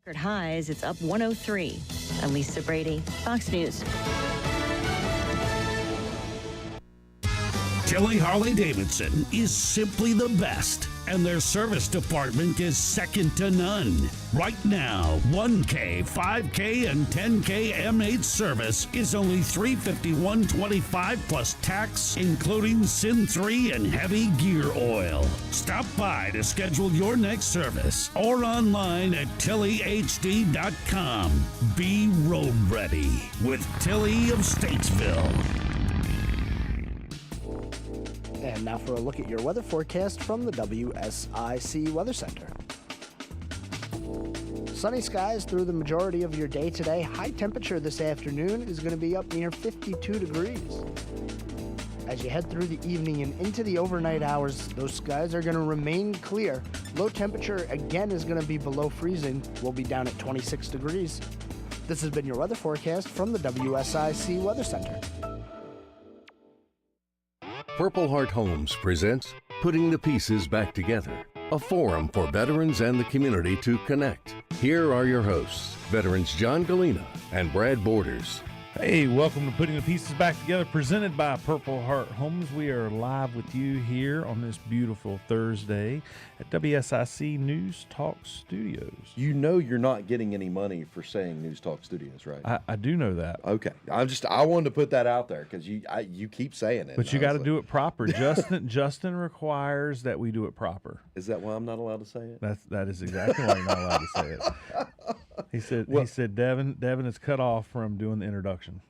Record highs, it's up 103. I'm Lisa Brady, Fox News. Tilly Harley-Davidson is simply the best, and their service department is second to none. Right now, 1K, 5K, and 10K M8 service is only $351.25 plus tax, including SIN 3 and heavy gear oil. Stop by to schedule your next service or online at TillyHD.com. Be road ready with Tilly of Statesville. And now for a look at your weather forecast from the WSIC Weather Center. Sunny skies through the majority of your day today. High temperature this afternoon is going to be up near 52 degrees. As you head through the evening and into the overnight hours, those skies are going to remain clear. Low temperature again is going to be below freezing. We'll be down at 26 degrees. This has been your weather forecast from the WSIC Weather Center. Purple Heart Homes presents Putting the Pieces Back Together, a forum for veterans and the community to connect. Here are your hosts, veterans John Gallina and Brad Borders. Hey, welcome to Putting the Pieces Back Together, presented by Purple Heart Homes. We are live with you here on this beautiful Thursday at WSIC News Talk Studios. You know you're not getting any money for saying News Talk Studios, right? I do know that. Okay. I wanted to put that out there because you keep saying it. But you got to do it proper. Justin requires that we do it proper. Is that why I'm not allowed to say it? That is exactly why you're not allowed to say it. He said Devin is cut off from doing the introduction.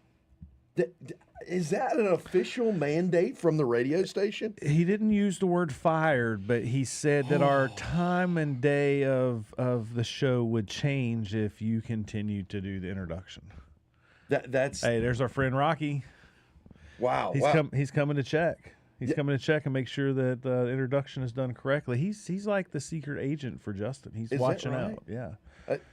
Is that an official mandate from the radio station? He didn't use the word fired, but he said that our time and day of the show would change if you continued to do the introduction. That's Hey, there's our friend Rocky. Wow. He's coming to check. He's coming to check and make sure that the introduction is done correctly. He's like the secret agent for Justin. He's watching out. Yeah.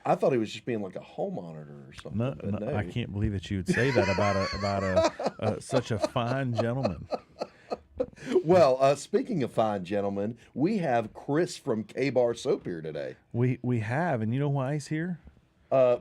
I thought he was just being like a home monitor or something. No, I can't believe that you would say that about such a fine gentleman. Well, speaking of fine gentlemen, we have Chris from K-Bar Soap here today. We have, and you know why he's here?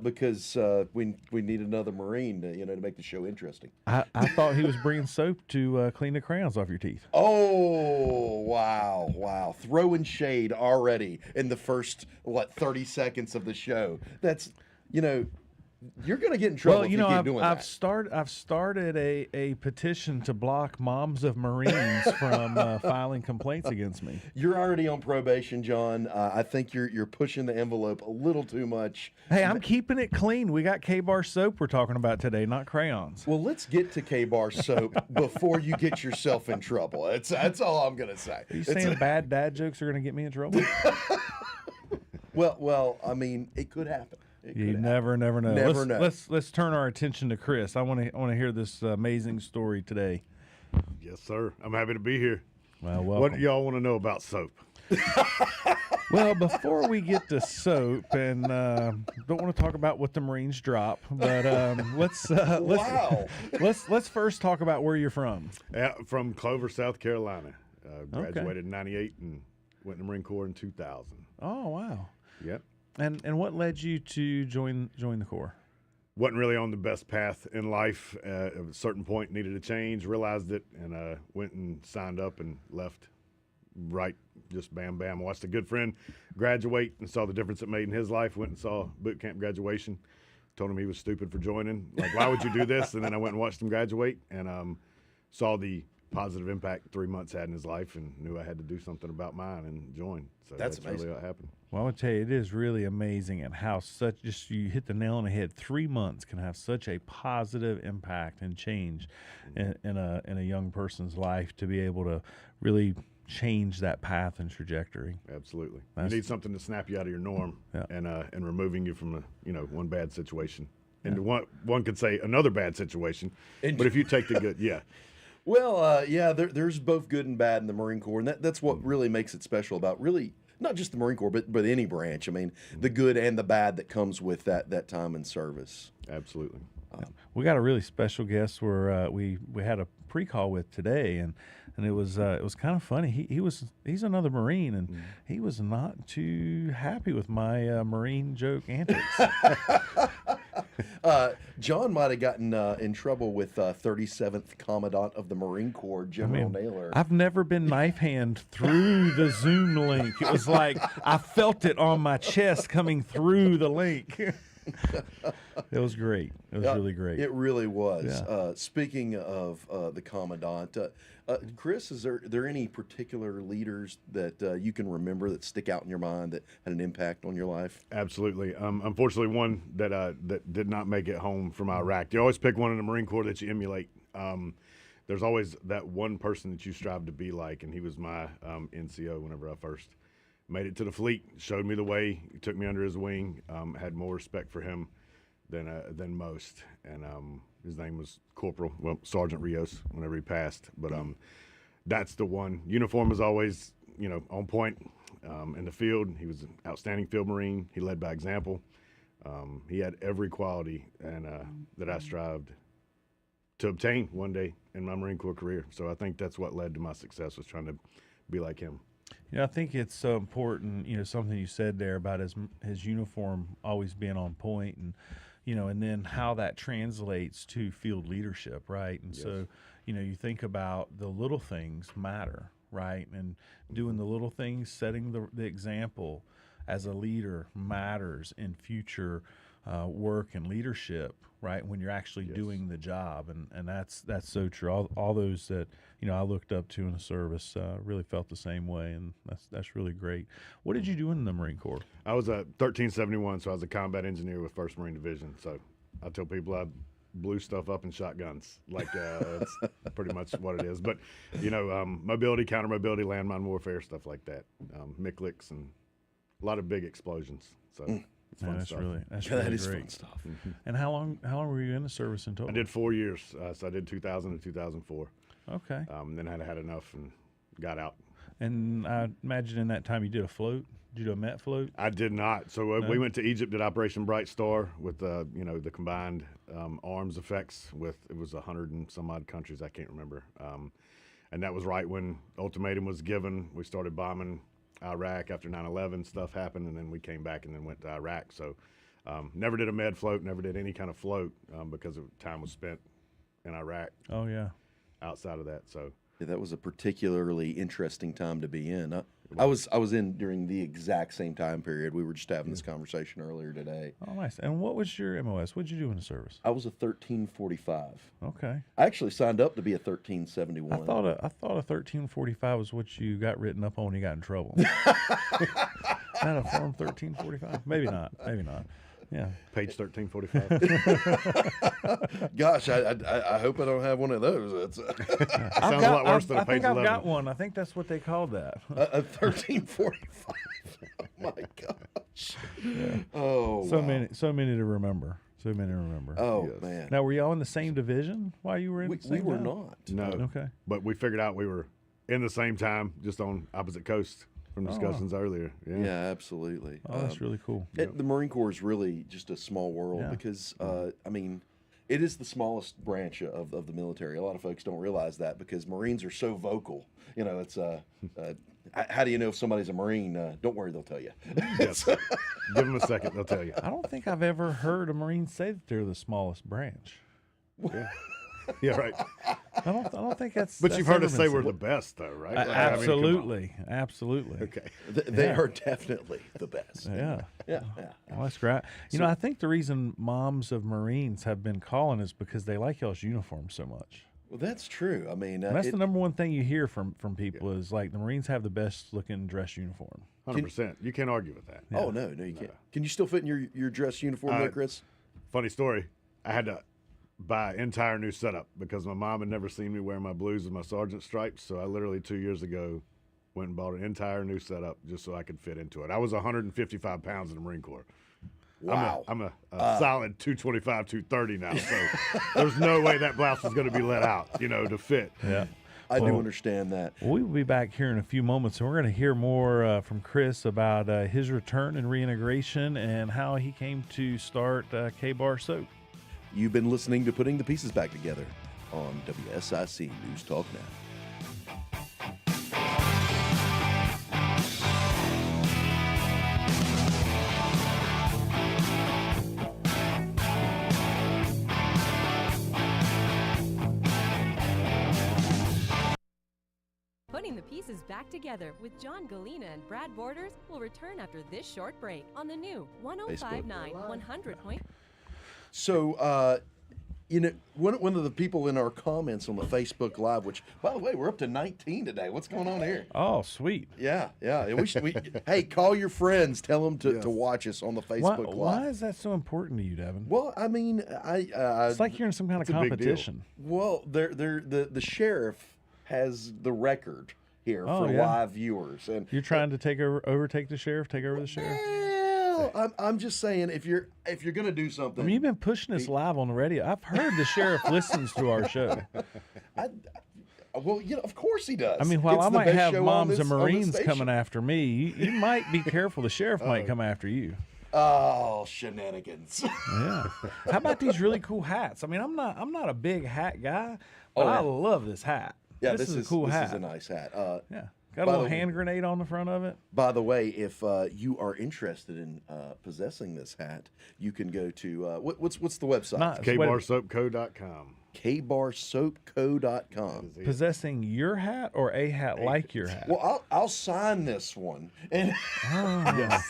Because we need another Marine to make the show interesting. I thought he was bringing soap to clean the crayons off your teeth. Oh, wow. Throwing shade already in the first, 30 seconds of the show. That's, you're going to get in trouble if you keep doing that. I've started a petition to block moms of Marines from filing complaints against me. You're already on probation, John. I think you're pushing the envelope a little too much. Hey, I'm keeping it clean. We got K-Bar soap we're talking about today, not crayons. Well, let's get to K-Bar soap before you get yourself in trouble. That's all I'm going to say. Are you saying bad dad jokes are going to get me in trouble? Well, I mean, it could happen. You never know. Never know. Let's turn our attention to Chris. I want to hear this amazing story today. Yes, sir. I'm happy to be here. Well, welcome. What do y'all want to know about soap? Well, before we get to soap, and don't want to talk about what the Marines drop, but let's first talk about where you're from. From Clover, South Carolina. Graduated in '98 and went in the Marine Corps in 2000. Oh, wow. Yep. And what led you to join the Corps? Wasn't really on the best path in life. At a certain point, needed a change, realized it, and went and signed up and left. Right, just bam, bam. Watched a good friend graduate and saw the difference it made in his life. Went and saw boot camp graduation. Told him he was stupid for joining. Like, why would you do this? And then I went and watched him graduate and saw the positive impact 3 months had in his life and knew I had to do something about mine and join. So that's really what happened. Well, I would tell you, it is really amazing and how you hit the nail on the head. 3 months can have such a positive impact and change in a young person's life to be able to really change that path and trajectory. Absolutely. You need something to snap you out of your norm and removing you from one bad situation. And one could say another bad situation, but if you take the good, yeah. Well, there's both good and bad in the Marine Corps, and that's what really makes it special about really not just the Marine Corps, but any branch. I mean, the good and the bad that comes with that time in service. Absolutely. We got a really special guest we had a pre-call with today, and And it was kind of funny. He's another Marine, and he was not too happy with my Marine joke antics. John might have gotten in trouble with 37th Commandant of the Marine Corps, General Naylor. I've never been knife hand through the Zoom link. It was like I felt it on my chest coming through the link. It was great. It was really great. It really was. Yeah. Speaking of the Commandant, Chris, is there any particular leaders that you can remember that stick out in your mind that had an impact on your life? Absolutely. Unfortunately, one that did not make it home from Iraq. You always pick one in the Marine Corps that you emulate. There's always that one person that you strive to be like, and he was my NCO whenever I first made it to the fleet. Showed me the way. He took me under his wing. Had more respect for him than most. And his name was Sergeant Rios. Whenever he passed, but that's the one. Uniform was always on point. In the field, he was an outstanding field Marine. He led by example. He had every quality and that I strived to obtain one day in my Marine Corps career. So I think that's what led to my success, was trying to be like him. I think it's so important, something you said there about his uniform always being on point, and and then how that translates to field leadership, right? And so, you think about the little things matter, right? And doing the little things, setting the example as a leader matters in future work and leadership, right? When you're actually doing the job, and that's so true. All those that I looked up to in the service really felt the same way, and that's really great. What did you do in the Marine Corps? I was a 1371, so I was a combat engineer with 1st Marine Division. So I tell people I blew stuff up in shotguns. That's pretty much what it is. But mobility, counter mobility, landmine warfare, stuff like that. MICLICs and a lot of big explosions. So. It's fun stuff. That's really That is great. fun stuff. And how long were you in the service in total? I did 4 years. So I did 2000 to 2004. Okay. Then I had enough and got out. And I imagine in that time you did a float. Did you do a Met float? I did not. So we went to Egypt, did Operation Bright Star with the combined arms effects it was 100 and some odd countries. I can't remember. And that was right when ultimatum was given. We started bombing Iraq after 9/11. Stuff happened, and then we came back and then went to Iraq. So never did a med float, never did any kind of float because time was spent in Iraq. Oh, yeah. Outside of that, so Yeah, that was a particularly interesting time to be in. I was in during the exact same time period. We were just having this conversation earlier today. Oh, nice. And what was your MOS? What did you do in the service? I was a 1345. Okay. I actually signed up to be a 1371. I thought a 1345 was what you got written up on when you got in trouble. Not a Form 1345? Maybe not. Maybe not. Yeah. Page 1345. Gosh, I hope I don't have one of those. Sounds a lot worse than a page 11. I think I've got one. I think that's what they called that. A 1345. Oh my gosh. Yeah. Oh, so wow. many to remember. So many to remember. Oh, Yes. man. Now, were y'all in the same division while you were in the We same were time? not. No. Okay. But we figured out we were in the same time, just on opposite coasts from discussions earlier. Yeah, absolutely. Oh, that's really cool. The Marine Corps is really just a small world Yeah. because, it is the smallest branch of the military. A lot of folks don't realize that because Marines are so vocal. It's how do you know if somebody's a Marine? Don't worry, they'll tell you. Yes. Give them a second, they'll tell you. I don't think I've ever heard a Marine say that they're the smallest branch. Yeah, right. I don't think that's. But that's you've heard ever us been say we're said. the best, though, right? Absolutely, absolutely. Okay. They are definitely the best. Yeah. Yeah. Well, that's great. I think the reason moms of Marines have been calling is because they like y'all's uniform so much. Well, that's true. I mean, And that's the number one thing you hear from people is like the Marines have the best looking dress uniform. 100%. You can't argue with that. Oh no, you can't. Can you still fit in your dress uniform there, Chris? Funny story. I had to buy an entire new setup because my mom had never seen me wear my blues and my sergeant stripes. So I literally 2 years ago went and bought an entire new setup just so I could fit into it. I was 155 pounds in the Marine Corps. Wow. I'm a solid 225, 230 now. So there's no way that blouse was going to be let out, to fit. Yeah. I do understand that. Well, we will be back here in a few moments, and we're going to hear more from Chris about his return and reintegration and how he came to start K-Bar Soap. You've been listening to Putting the Pieces Back Together on WSIC News Talk Now. pieces back together with John Gallina and Brad Borders will return after this short break on the new 1059 100 point. So, one of the people in our comments on the Facebook Live, which, by the way, we're up to 19 today. What's going on here? Oh, sweet. Yeah. Hey, call your friends. Tell them to watch us on the Facebook Live. Why is that so important to you, Devin? Well, I mean, it's like you're in some kind of competition. Well, the sheriff has the record here for live viewers, and you're trying to overtake the sheriff, take over the sheriff. Well, I'm just saying, if you're gonna do something, I mean, you've been pushing this live on the radio. I've heard the sheriff listens to our show. Well, of course he does. I mean, while It's I the might best have show moms on and this Marines station. coming after me, you might be careful. The sheriff might come after you. Oh, shenanigans! Yeah. How about these really cool hats? I mean, I'm not a big hat guy, but I love this hat. Yeah, this is a cool hat. This is a nice hat. Yeah. Got a little hand grenade on the front of it. By the way, if you are interested in possessing this hat, you can go to what's the website? kbarsoapco.com. kbarsoapco.com. Possessing your hat or a hat like your hat? Well, I'll sign this one. And yes.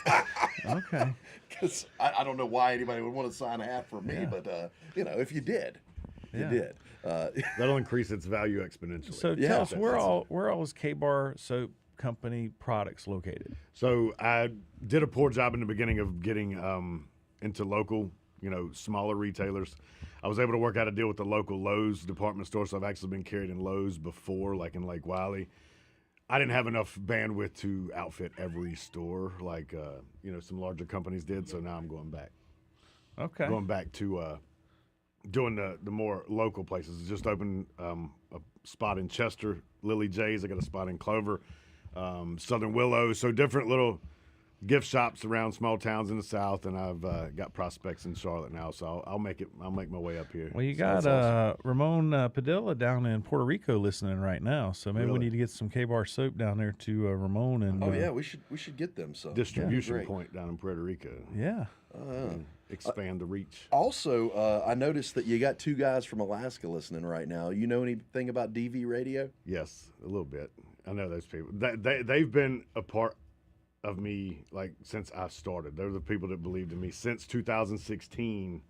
Okay. Because I don't know why anybody would want to sign a hat for me, but if you did, you did. That'll increase its value exponentially. So tell us, where all is K-Bar Soap Company products located? So I did a poor job in the beginning of getting into local, smaller retailers. I was able to work out a deal with the local Lowe's department store, so I've actually been carried in Lowe's before, like in Lake Wiley. I didn't have enough bandwidth to outfit every store like some larger companies did, so now I'm going back. Okay. Going back to doing the more local places. Just opened a spot in Chester, Lily J's. I got a spot in Clover, Southern Willow. So different little gift shops around small towns in the South, and I've got prospects in Charlotte now. So I'll make my way up here. Well, you got awesome. Ramon Padilla down in Puerto Rico listening right now. So maybe we need to get some K-Bar soap down there to Ramon. And we should get them some distribution point down in Puerto Rico. Yeah. Expand the reach. Also, I noticed that you got two guys from Alaska listening right now. You know anything about DV Radio? Yes, a little bit. I know those people. They've been a part of me like since I started. They're the people that believed in me since 2016.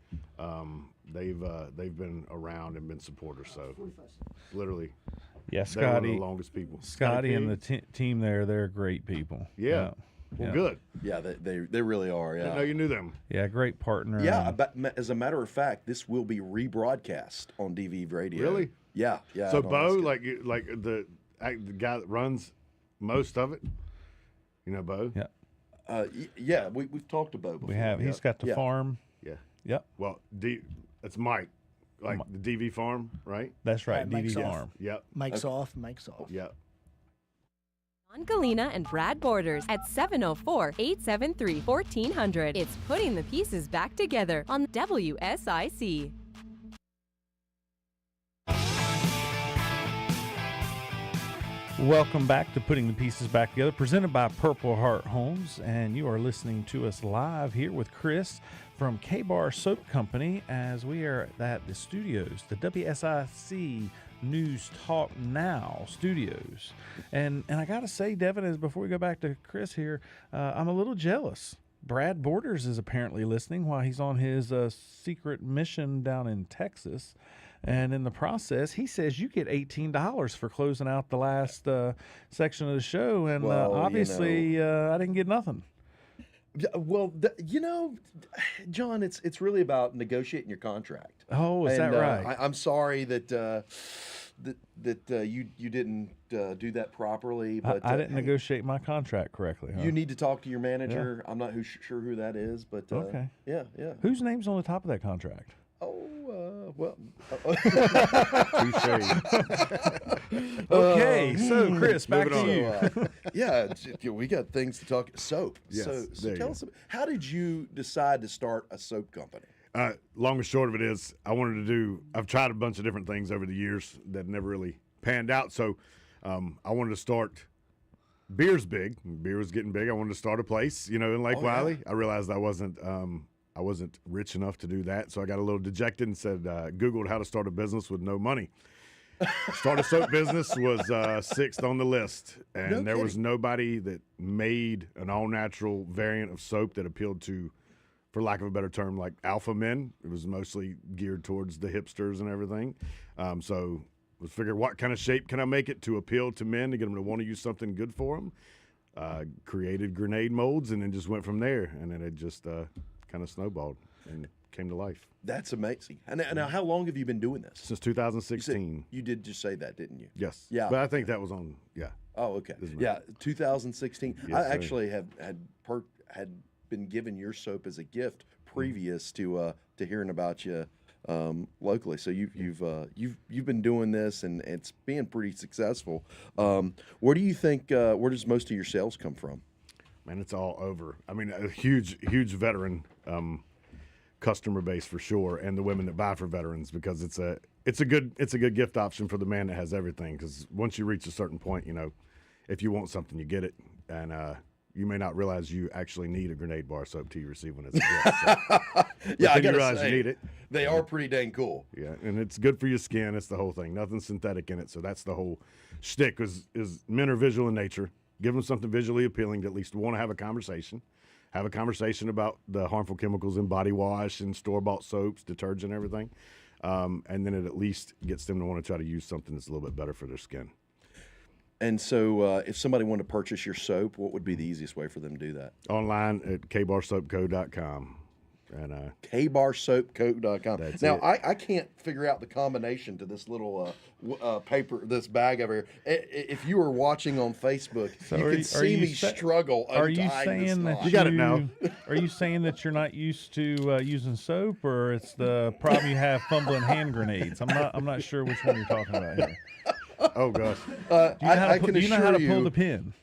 They've been around and been supporters. So literally, yeah, Scotty, one of Scotty, the longest people. Scotty and the team there, they're great people. Yeah. Well, good. Yeah, they really are. Yeah. I didn't know you knew them. Yeah, great partner. Yeah, but as a matter of fact, this will be rebroadcast on DV Radio. Really? Yeah. So Bo, like the guy that runs most of it, Bo. Yeah. We've talked to Bo before. We have. He's got the farm. Yeah. Yep. Well, that's Mike, like the DV farm, right? That's right. Mike's DV off. farm. Yep. Mike's off. Mike's off. Yep. John Gallina and Brad Borders at 704-873-1400. It's putting the pieces back together on WSIC. Welcome back to Putting the Pieces Back Together, presented by Purple Heart Homes, and you are listening to us live here with Chris from K-Bar Soap Company as we are at the studios, the WSIC News Talk Now studios. And I got to say, Devin, as before we go back to Chris here, I'm a little jealous. Brad Borders is apparently listening while he's on his secret mission down in Texas. And in the process, he says you get $18 for closing out the last section of the show. And obviously, I didn't get nothing. Well, John, it's really about negotiating your contract. Oh, is that right? I'm sorry that you didn't do that properly. But I didn't negotiate my contract correctly. Huh? You need to talk to your manager. Yeah. I'm not sure who that is, but okay. Yeah. Whose name's on the top of that contract? Well. Okay, so Chris, back to you. We got things to talk. Soap. Yes, so tell us, how did you decide to start a soap company? Long and short of it is, I've tried a bunch of different things over the years that never really panned out. So I wanted to start. Beer's big. Beer was getting big. I wanted to start a place, in Lake Wiley. Yeah. I realized I wasn't rich enough to do that, so I got a little dejected and said, Googled how to start a business with no money. Start a soap business was 6th on the list, and there was kidding. nobody that made an all-natural variant of soap that appealed to, for lack of a better term, like alpha men. It was mostly geared towards the hipsters and everything. So let's figure what kind of shape can I make it to appeal to men to get them to want to use something good for them. Created grenade molds and then just went from there, and then it just kind of snowballed and came to life. That's amazing. And now, how long have you been doing this? Since 2016. You did just say that, didn't you? Yes. Yeah. But I think that was on, Oh, okay. Isn't it? Yeah, 2016. Yes, I sir. actually had been given your soap as a gift previous to hearing about you locally. So you've been doing this, and it's being pretty successful. Where do you think? Where does most of your sales come from? Man, it's all over. I mean, a huge veteran customer base for sure, and the women that buy for veterans, because it's a good gift option for the man that has everything. Because once you reach a certain point, if you want something, you get it, and you may not realize you actually need a grenade bar soap till you receive one as a gift. So, Yeah, I then you gotta realize say, you need it. They are pretty dang cool. Yeah, and it's good for your skin. It's the whole thing. Nothing synthetic in it. So that's the whole shtick. Is men are visual in nature. Give them something visually appealing to at least want to have a conversation. Have a conversation about the harmful chemicals in body wash and store-bought soaps, detergent, everything. And then it at least gets them to want to try to use something that's a little bit better for their skin. And so, if somebody wanted to purchase your soap, what would be the easiest way for them to do that? Online at kbarsoapco.com. And kbarsoapco.com. That's Now, it. I can't figure out the combination to this little paper, this bag over here. If you were watching on Facebook, So you are could you- see me sa- struggle Are you untying this saying that knot. You got it now. Are you saying that you're not used to using soap, or it's the problem you have fumbling hand grenades? I'm not sure which one you're talking about here. oh gosh, Do you know how I to, can do you know how to assure pull you- the pin?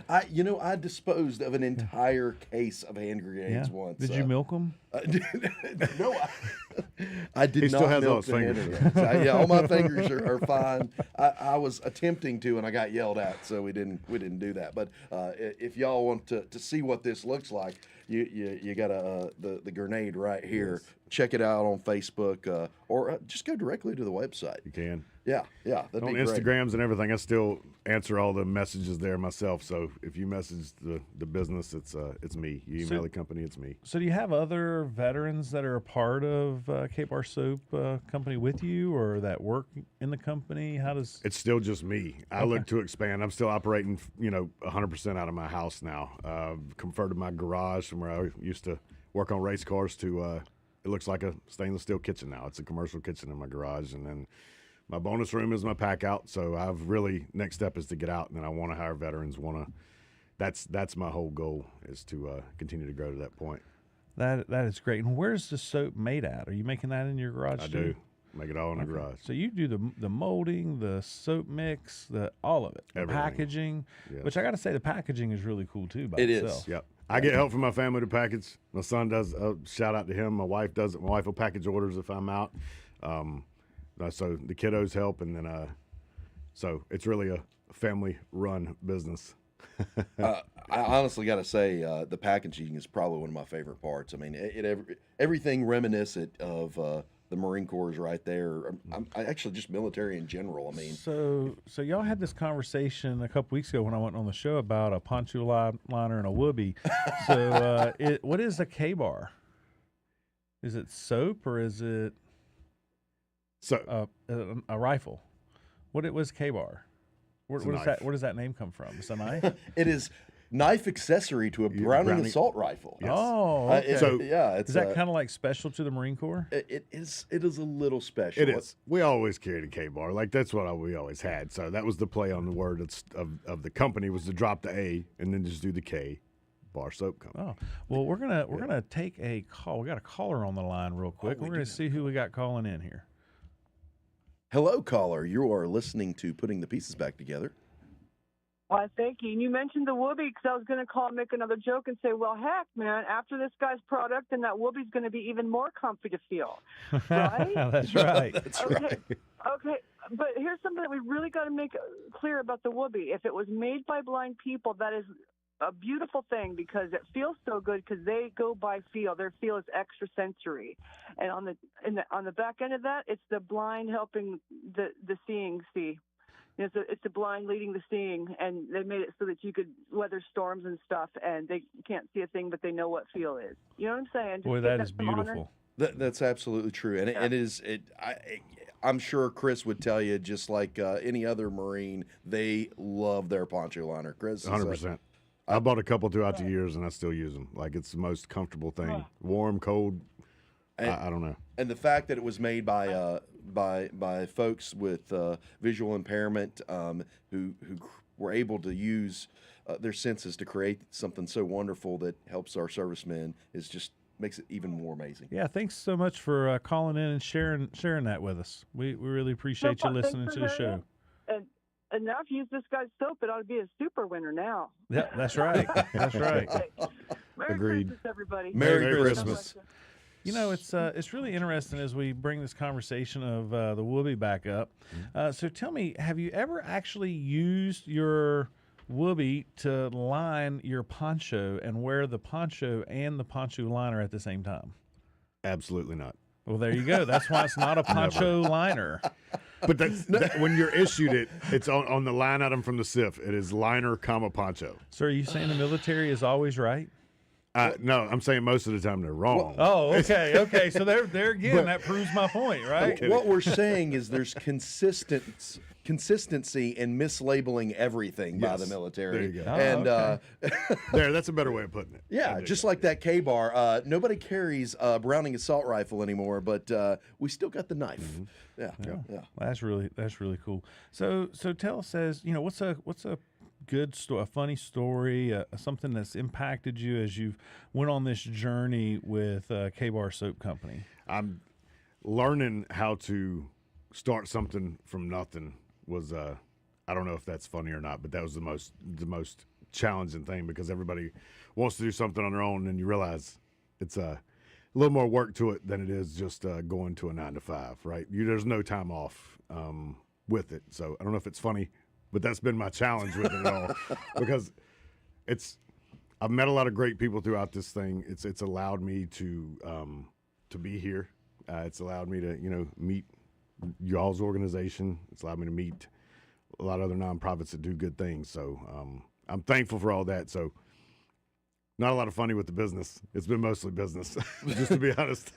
I disposed of an entire case of hand grenades once. Did you milk them? No, I did He not still has all milk his the hand fingers. grenades. All my fingers are fine. I was attempting to, and I got yelled at, so we didn't do that. But if y'all want to see what this looks like, you got the grenade right here. Yes. Check it out on Facebook, or just go directly to the website. you can. Yeah, that'd On be great. Instagrams and everything, I still answer all the messages there myself. So if you message the business, it's me. You email the company, it's me. So do you have other veterans that are a part of K-Bar Soap company with you, or that work in the company? How does It's still just me. I look to expand. I'm still operating, 100% out of my house now. Converted my garage from where I used to work on race cars to it looks like a stainless steel kitchen now. It's a commercial kitchen in my garage, and then my bonus room is my pack out. So I've really, next step is to get out, and then I want to hire veterans. That's my whole goal, is to continue to grow to that point. that is great. And where's the soap made at? Are you making that in your garage? I too? do make it all in the garage. So you do the molding, the soap mix, all of it, the Everything. packaging. Yes. Which I got to say, the packaging is really cool too. By It is. itself. Yep. I get help from my family to package. My son does. Shout out to him. My wife does it. My wife will package orders if I'm out. So the kiddos help, and then so it's really a family-run business. I honestly got to say, the packaging is probably one of my favorite parts. I mean, everything reminiscent of the Marine Corps is right there. I actually just military in general. I mean, So y'all had this conversation a couple weeks ago when I went on the show about a poncho liner and a whoopee. So what is a K-bar? Is it soap or is it So a rifle? What was K-bar? Where It's a does knife. that? Where does that name come from? It's a knife. it is knife accessory to a Browning assault rifle. Yes. Oh, okay. So- it's Is that kind of like special to the Marine Corps? it is a little special. it is. We always carried a K-bar. Like that's what we always had. So that was the play on the word of the company, was to drop the A and then just do the K. Bar Soap Company. Oh, well, we're gonna take a call. We got a caller on the line real quick. we We're gonna do. see who we got calling in here. Hello, caller. You are listening to Putting the Pieces Back Together. Why, thank you. And you mentioned the whoopee, because I was going to call and make another joke and say, well, heck, man, after this guy's product, then that whoopee's going to be even more comfy to feel. Right? That's right. That's Okay. right. Okay, but here's something that we really got to make clear about the whoopee. If it was made by blind people, that is a beautiful thing because it feels so good because they go by feel. Their feel is extra sensory, and on the back end of that, it's the blind helping the seeing see. It's the blind leading the seeing, and they made it so that you could weather storms and stuff, and they can't see a thing, but they know what feel is. You know what I'm saying? Boy, that is beautiful. That's absolutely true, and it is. I'm sure Chris would tell you, just like any other Marine, they love their poncho liner. Chris, 100%. I bought a couple throughout the years, and I still use them. Like, it's the most comfortable thing. Warm, cold. I don't know. And the fact that it was made by folks with visual impairment who were able to use their senses to create something so wonderful that helps our servicemen is just makes it even more amazing. Yeah, thanks so much for calling in and sharing that with us. We really appreciate you listening to the show. And now if you use this guy's soap, it ought to be a super winner now. Yeah, that's right. That's right. Merry Agreed. Christmas, everybody. Merry Christmas. You know, it's really interesting as we bring this conversation of the whoopee back up. So tell me, have you ever actually used your whoopee to line your poncho and wear the poncho and the poncho liner at the same time? Absolutely not. Well, there you go. That's why it's not a poncho liner. But that, when you're issued it, it's on the line item from the SIF. It is liner, comma, poncho. So are you saying the military is always right? No, I'm saying most of the time they're wrong. Oh, okay, okay. So there again, that proves my point, right? What we're saying is there's consistency in mislabeling everything by the military. There you go. And that's a better way of putting it. yeah, just like that K-bar. Nobody carries a Browning assault rifle anymore, but we still got the knife. Mm-hmm. Yeah. Well, that's really cool. So tell us, what's a good story, a funny story, something that's impacted you as you've went on this journey with K-Bar Soap Company? I'm learning how to start something from nothing was I don't know if that's funny or not, but that was the most challenging thing because everybody wants to do something on their own, and you realize it's a little more work to it than it is just going to a 9 to 5, right? There's no time off with it. So I don't know if it's funny, but that's been my challenge with it all because I've met a lot of great people throughout this thing. It's allowed me to be here. It's allowed me to, meet y'all's organization. It's allowed me to meet a lot of other nonprofits that do good things. So I'm thankful for all that. So not a lot of funny with the business. It's been mostly business, just to be honest.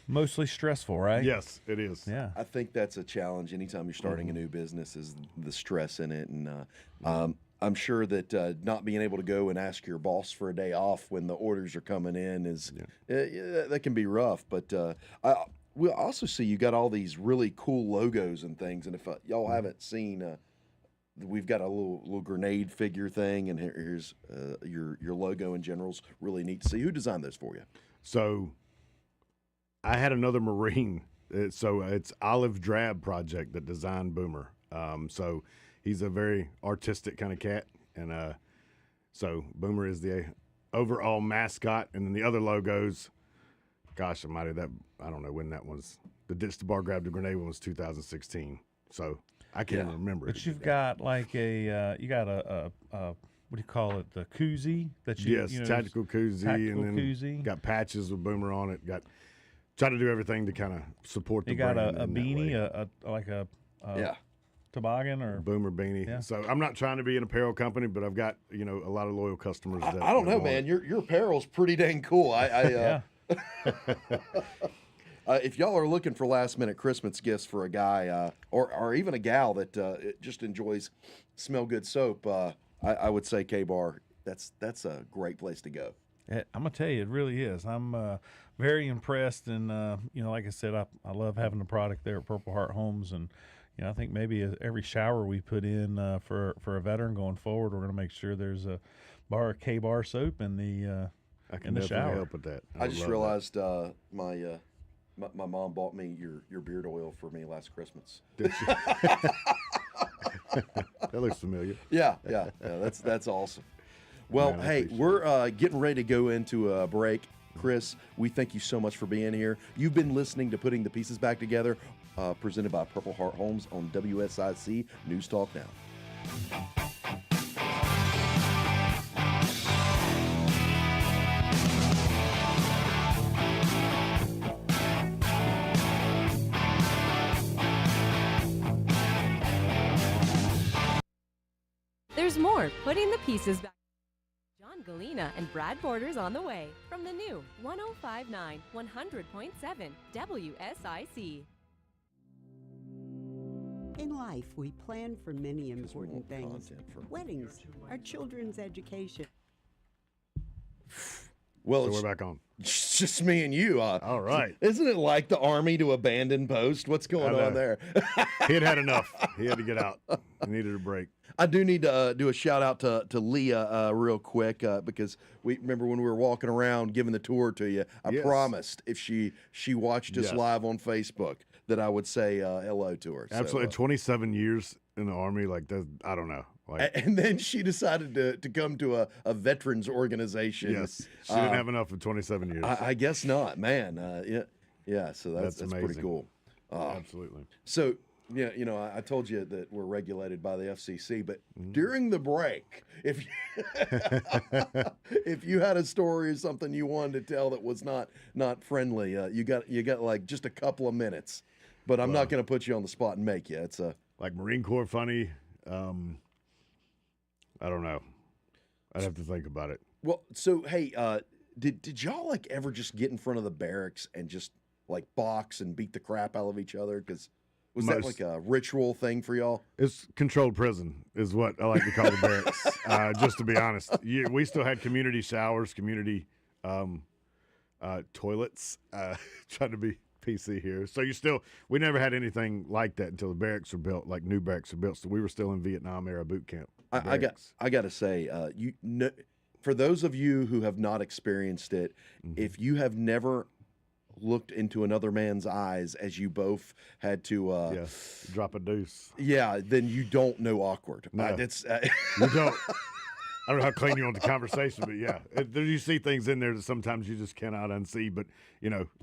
Mostly stressful, right? Yes, it is. Yeah. I think that's a challenge anytime you're starting a new business is the stress in it. And I'm sure that not being able to go and ask your boss for a day off when the orders are coming in is that can be rough. But we'll also see you got all these really cool logos and things. And if y'all haven't seen, we've got a little grenade figure thing, and here's your logo in general's really neat to see. Who designed those for you? So I had another Marine. So it's Olive Drab Project that designed Boomer. So he's a very artistic kind of cat. And so Boomer is the overall mascot. And then the other logos, gosh almighty, I don't know when that was. The Ditch the Bar Grab the Grenade one was 2016. So I can't even remember. But you've got like a what do you call it? The koozie that you tactical koozie, tactical and then koozie. Got patches with Boomer on it. Try to do everything to kind of support the You got brand a in that beanie, way. Yeah. toboggan or Boomer beanie. Yeah. So I'm not trying to be an apparel company, but I've got a lot of loyal customers. I don't know, man. Your apparel's pretty dang cool. yeah. If y'all are looking for last minute Christmas gifts for a guy or even a gal that just enjoys smell good soap, I would say K-Bar. That's a great place to go. I'm gonna tell you, it really is. I'm very impressed, and like I said, I love having the product there at Purple Heart Homes, and I think maybe every shower we put in for a veteran going forward, we're gonna make sure there's a bar of K-Bar soap in the I can in the definitely shower. help with that. I just realized my mom bought me your beard oil for me last Christmas. Did she? That looks familiar. Yeah. That's awesome. Well, Man, hey, we're getting ready to go into a break. Chris, we thank you so much for being here. You've been listening to Putting the Pieces Back Together, presented by Purple Heart Homes on WSIC News Talk Now. There's more putting the pieces back. John Gallina and Brad Borders on the way from the new 105.9 100.7 WSIC. In life, we plan for many important things. Weddings, our children's education. Well, So we're back on. It's just me and you. All right. Isn't it like the Army to abandon post? What's going on there? He had enough. He had to get out. He needed a break. I do need to do a shout out to Leah real quick because we remember when we were walking around giving the tour to you. I promised if she watched us live on Facebook that I would say hello to her. Absolutely. So, 27 years in the Army, like that. I don't know. Like, and then she decided to come to a veterans organization. yes, she didn't have enough for 27 years. I guess not, man. Yeah. So that's pretty amazing. cool. Absolutely. So, yeah, I told you that we're regulated by the FCC, but Mm-hmm. during the break, if you had a story or something you wanted to tell that was not friendly, you got like just a couple of minutes. But I'm not going to put you on the spot and make you. It's like Marine Corps funny. I don't know. I'd have to think about it. well. So hey, did y'all like ever just get in front of the barracks and just like box and beat the crap out of each other? Because was that like a ritual thing for y'all? It's controlled prison is what I like to call the barracks. Just to be honest, we still had community showers, community toilets. Trying to be PC here. So we never had anything like that until the barracks were built, like new barracks were built. So we were still in Vietnam era boot camp. I got to say, for those of you who have not experienced it, if you have never looked into another man's eyes as you both had to drop a deuce. Yeah, then you don't know awkward. No. You don't. I don't know how clean you want the conversation, but yeah, you see things in there that sometimes you just cannot unsee. But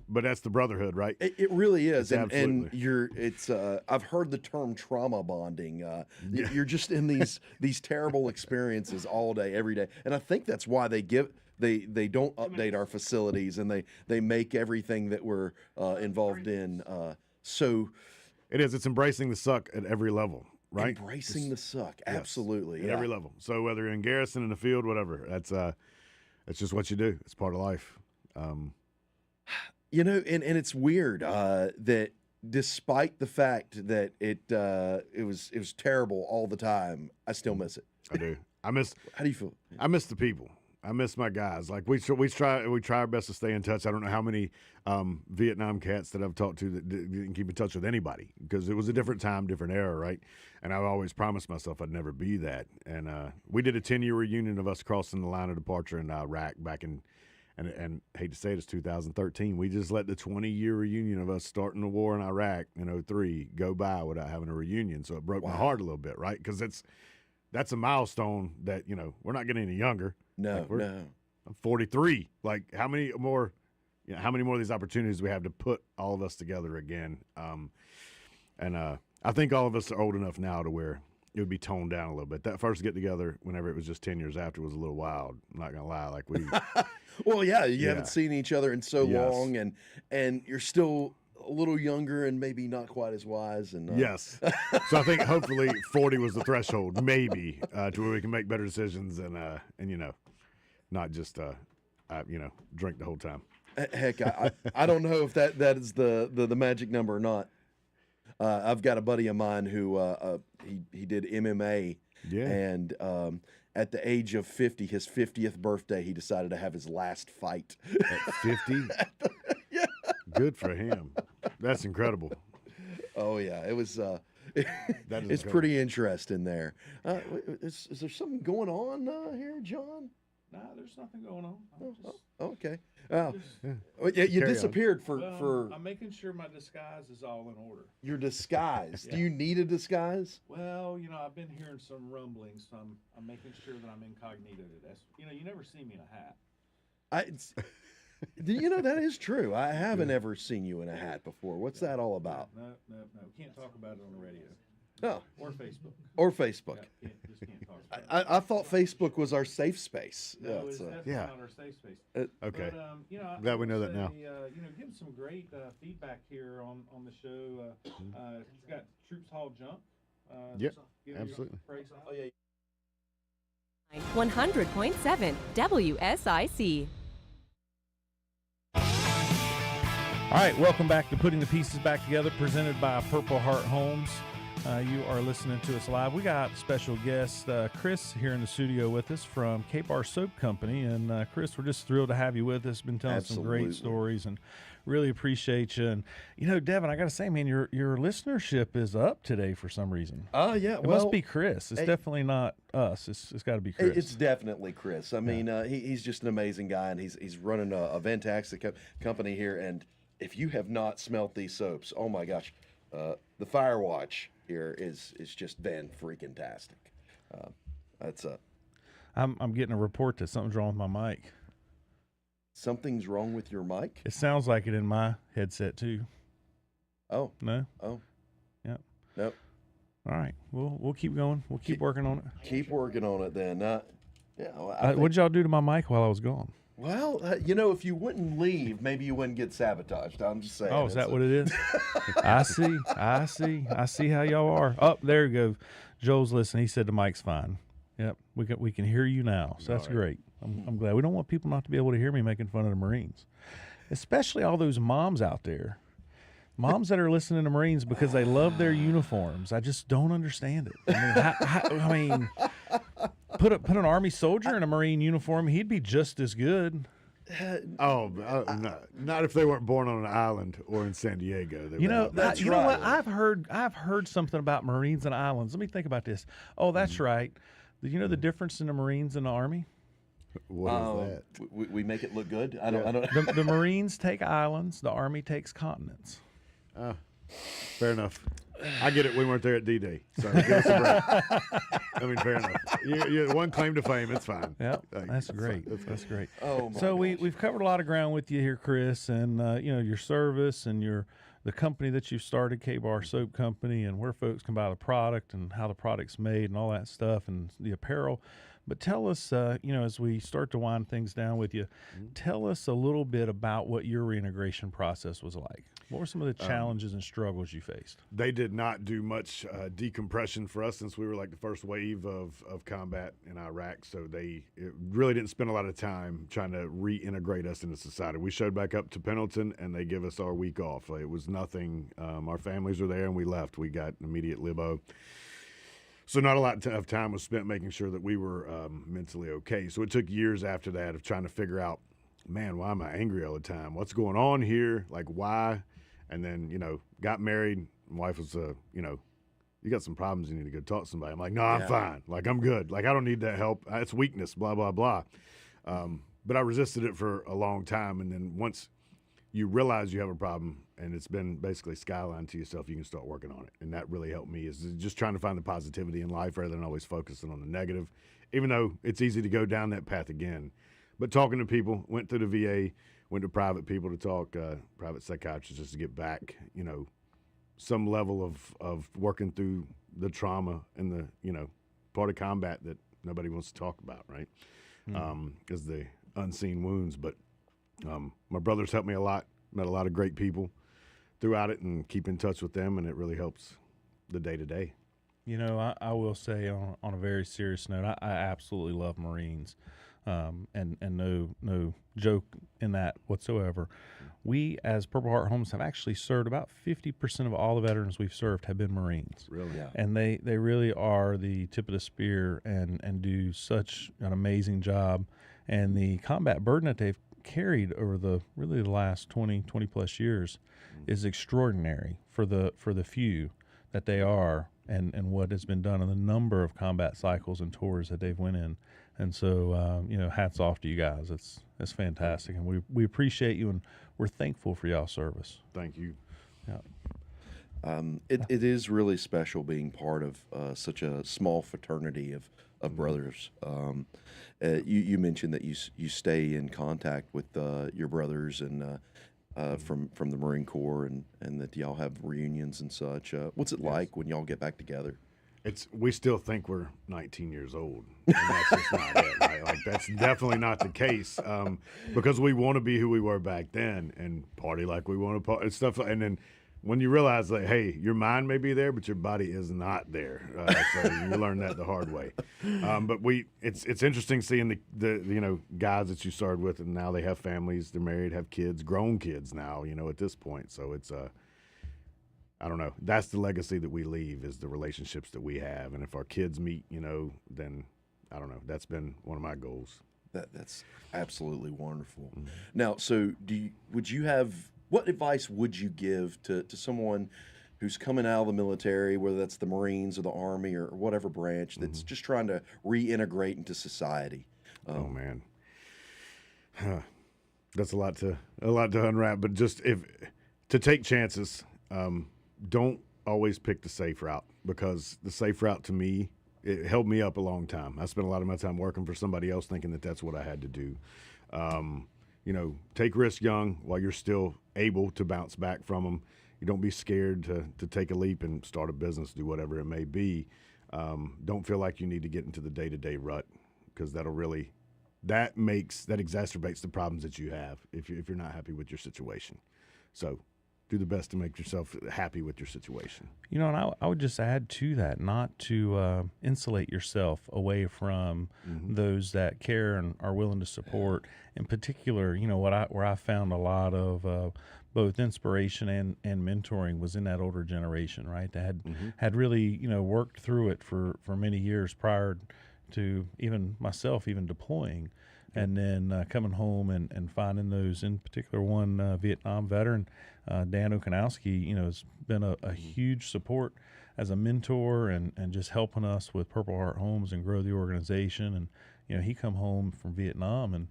but that's the brotherhood, right? It really is, and Absolutely. I've heard the term trauma bonding. You're just in these terrible experiences all day, every day, and I think that's why they don't update our facilities and they make everything that we're involved in. So it is. It's embracing the suck at every level. Right? Embracing the suck, absolutely, at every level. So whether you're in garrison, in the field, whatever, that's just what you do. It's part of life. And it's weird that despite the fact that it was terrible all the time, I still miss it. I do. How do you feel? I miss the people. I miss my guys. Like we try our best to stay in touch. I don't know how many Vietnam cats that I've talked to that didn't keep in touch with anybody because it was a different time, different era, right? And I've always promised myself I'd never be that. And we did a 10-year reunion of us crossing the line of departure in Iraq back in, and hate to say it, it's 2013. We just let the 20-year reunion of us starting the war in Iraq in 2003 go by without having a reunion. So it broke my heart a little bit, right? Because that's a milestone that we're not getting any younger. No. I'm 43. Like how many more of these opportunities we have to put all of us together again? And I think all of us are old enough now to where it would be toned down a little bit. That first get together, whenever it was just 10 years after, was a little wild. I'm not gonna lie. Like we. Well, yeah, you haven't seen each other in so long, and you're still a little younger and maybe not quite as wise. And yes, so I think hopefully 40 was the threshold, maybe to where we can make better decisions and not just drink the whole time. Heck, I don't know if that is the magic number or not. I've got a buddy of mine who he did MMA, and at the age of 50, his 50th birthday, he decided to have his last fight. At 50? Yeah. Good for him. That's incredible. Oh yeah, it was. It's cool. pretty interesting there. Is there something going on here, John? Nah, there's nothing going on. Okay. You disappeared for. I'm making sure my disguise is all in order. Your disguise. Do you need a disguise? Well, I've been hearing some rumblings, so I'm making sure that I'm incognito today. You never see me in a hat. That is true. I haven't ever seen you in a hat before. What's that all about? No. Can't talk about it on the radio. No. Or Facebook. Yeah, just can't talk about it. I thought Facebook was our safe space. No, it's definitely not our safe space. Okay. But, glad we know that now. Give some great feedback here on the show. It's got Troops Hall Jump. Yep, absolutely. Oh, yeah. 100.7 WSIC. All right, welcome back to Putting the Pieces Back Together, presented by Purple Heart Homes. You are listening to us live. We got special guest Chris here in the studio with us from K-Bar Soap Company. And Chris, we're just thrilled to have you with us. Been telling some great stories and really appreciate you. And, you know, Devin, I got to say, man, your listenership is up today for some reason. Oh, yeah. It must be Chris. It's definitely not us. It's got to be Chris. It's definitely Chris. I mean, he's just an amazing guy, and he's running a fantastic company here. And if you have not smelt these soaps, oh my gosh, the Firewatch here is just fan-freaking-tastic. I'm getting a report that something's wrong with my mic. Something's wrong with your mic? It sounds like it in my headset too. Oh. No? Oh. Yep. Nope. All right. We'll keep going. We'll keep working on it. Keep working on it then. What'd y'all do to my mic while I was gone? Well, if you wouldn't leave, maybe you wouldn't get sabotaged. I'm just saying. Oh, is that what it is? I see how y'all are. Oh, there you go. Joel's listening. He said the mic's fine. Yep, we can hear you now. So that's great. I'm glad. We don't want people not to be able to hear me making fun of the Marines, especially all those moms out there. Moms that are listening to Marines because they love their uniforms. I just don't understand it. I mean, put an Army soldier in a Marine uniform, he'd be just as good. Not if they weren't born on an island or in San Diego. That's right. What? I've heard something about Marines and islands. Let me think about this. Oh, that's right. You know the difference in the Marines and the Army? What is that? We make it look good. I don't. The Marines take islands. The Army takes continents. Fair enough. I get it. We weren't there at D-Day, so give us a break. I mean, fair enough. You one claim to fame. It's fine. Yeah, that's great. That's great. Oh, my so gosh. we've covered a lot of ground with you here, Chris, and your service and the company that you've started, K-Bar Soap Company, and where folks can buy the product and how the product's made and all that stuff and the apparel. But tell us, as we start to wind things down with you, tell us a little bit about what your reintegration process was like. What were some of the challenges and struggles you faced? They did not do much decompression for us since we were like the first wave of combat in Iraq. So it really didn't spend a lot of time trying to reintegrate us into society. We showed back up to Pendleton, and they give us our week off. It was nothing. Our families were there, and we left. We got immediate libo. So not a lot of time was spent making sure that we were mentally okay. So it took years after that of trying to figure out, man, why am I angry all the time? What's going on here? Like, why? And then, got married. My wife was, you got some problems. You need to go talk to somebody. I'm like, no, I'm fine. Like, I'm good. Like, I don't need that help. It's weakness, blah, blah, blah. But I resisted it for a long time. And then once you realize you have a problem and it's been basically skyline to yourself, you can start working on it. And that really helped me, is just trying to find the positivity in life rather than always focusing on the negative, even though it's easy to go down that path again. But talking to people, went through the VA, went to private people to talk, private psychiatrists, just to get back, some level of working through the trauma and the, part of combat that nobody wants to talk about, right? Is the unseen wounds. But my brothers helped me a lot, met a lot of great people throughout it, and keep in touch with them, and it really helps the day-to-day. I will say on a very serious note, I absolutely love Marines, and no joke in that whatsoever. We, as Purple Heart Homes, have actually served about 50% of all the veterans we've served have been Marines. Really? Yeah. And they really are the tip of the spear and do such an amazing job. And the combat burden that they've carried over the last 20 plus years is extraordinary for the few that they are, and what has been done, and the number of combat cycles and tours that they've went in. And so, hats off to you guys. It's fantastic, and we appreciate you, and we're thankful for y'all's service. Thank you. Yeah. It is really special being part of such a small fraternity of brothers. You mentioned that you stay in contact with your brothers and from the Marine Corps, and that y'all have reunions and such. What's it like when y'all get back together? We still think we're 19 years old. And that's just not it. Right? Like, that's definitely not the case, because we want to be who we were back then and party like we want to party and stuff. And then when you realize that, hey, your mind may be there, but your body is not there. So you learn that the hard way. But it's interesting seeing the guys that you started with, and now they have families, they're married, have kids, grown kids now, at this point. So it's I don't know. That's the legacy that we leave, is the relationships that we have. And if our kids meet, then I don't know. That's been one of my goals. That's absolutely wonderful. Mm-hmm. Now, so what advice would you give to someone who's coming out of the military, whether that's the Marines or the Army or whatever branch, that's just trying to reintegrate into society? Oh man, that's a lot to unwrap. But just to take chances. Don't always pick the safe route, because the safe route to me, it held me up a long time. I spent a lot of my time working for somebody else thinking that that's what I had to do. Take risks young while you're still able to bounce back from them. You don't be scared to take a leap and start a business, do whatever it may be. Don't feel like you need to get into the day-to-day rut, because that exacerbates the problems that you have if you're not happy with your situation. So do the best to make yourself happy with your situation. And I would just add to that, not to insulate yourself away from those that care and are willing to support. In particular, where I found a lot of both inspiration and mentoring was in that older generation, right? That had really, worked through it for many years prior to even myself even deploying. And then coming home and finding those, in particular one Vietnam veteran, Dan Okanowski, has been a huge support as a mentor and just helping us with Purple Heart Homes and grow the organization. And, he come home from Vietnam and,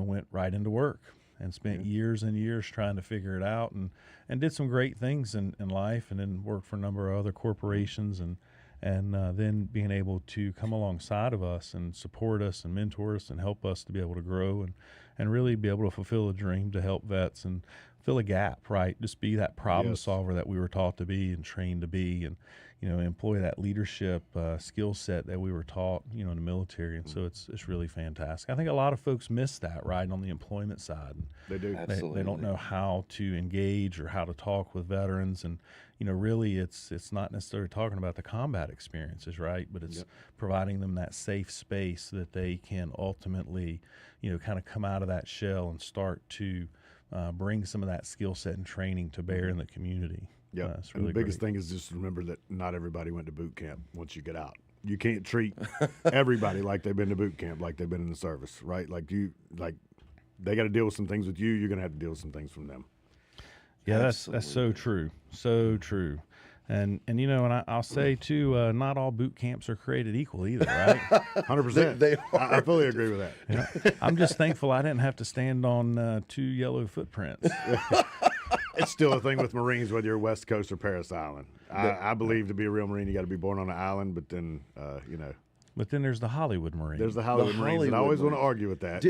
went right into work and spent years and years trying to figure it out and did some great things in life, and then worked for a number of other corporations and then being able to come alongside of us and support us and mentor us and help us to be able to grow and really be able to fulfill a dream to help vets and fill a gap, right? Just be that problem solver that we were taught to be and trained to be, and employ that leadership skill set that we were taught, in the military. And so it's really fantastic. I think a lot of folks miss that, right, on the employment side. They do. They don't know how to engage or how to talk with veterans. And really it's not necessarily talking about the combat experiences, right? But it's providing them that safe space that they can ultimately, kind of come out of that shell and start to bring some of that skill set and training to bear in the community. Yeah, it's really and the biggest great. thing is just remember that not everybody went to boot camp once you get out. You can't treat everybody like they've been to boot camp, like they've been in the service, right? They got to deal with some things with you. You're going to have to deal with some things from them. Yeah, that's so true. So true. And I'll say too, not all boot camps are created equal either, right? 100%. They are. I fully agree with that. I'm just thankful I didn't have to stand on 2 yellow footprints. It's still a thing with Marines, whether you're West Coast or Paris Island. I believe to be a real Marine, you got to be born on an island, but then, But then there's the Hollywood Marine. There's the Hollywood Marines, and I always want to argue with that.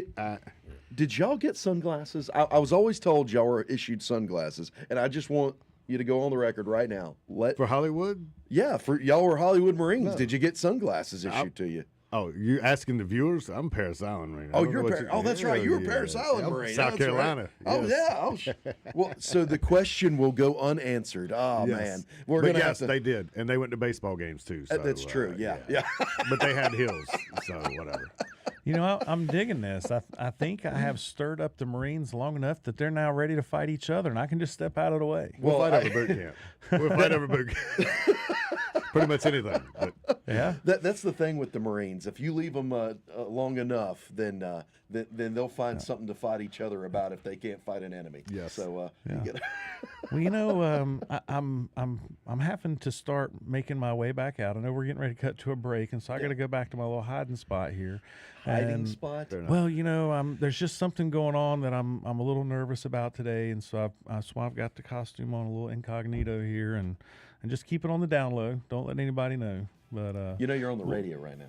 Did y'all get sunglasses? I was always told y'all were issued sunglasses, and I just want you to go on the record right now. For Hollywood? Yeah, for y'all were Hollywood Marines. No. Did you get sunglasses issued to you? Oh, you asking the viewers? I'm Paris Island Marine. That's right. You were Paris Island Marine. South Carolina. Right. Yes. Oh yeah. Well, so the question will go unanswered. Oh man, they did, and they went to baseball games too. So, that's true. Yeah. But they had hills, so whatever. I'm digging this. I think I have stirred up the Marines long enough that they're now ready to fight each other, and I can just step out of the way. We'll fight over boot camp. We'll fight over boot camp. Pretty much anything. But. Yeah. That's the thing with the Marines. If you leave them long enough, then they'll find something to fight each other about if they can't fight an enemy. Yes. So Well, I'm having to start making my way back out. I know we're getting ready to cut to a break, and so I got to go back to my little hiding spot here. Hiding spot? Well, there's just something going on that I'm a little nervous about today, and so I've got the costume on, a little incognito here, and just keep it on the down low. Don't let anybody know. But you're on the radio right now.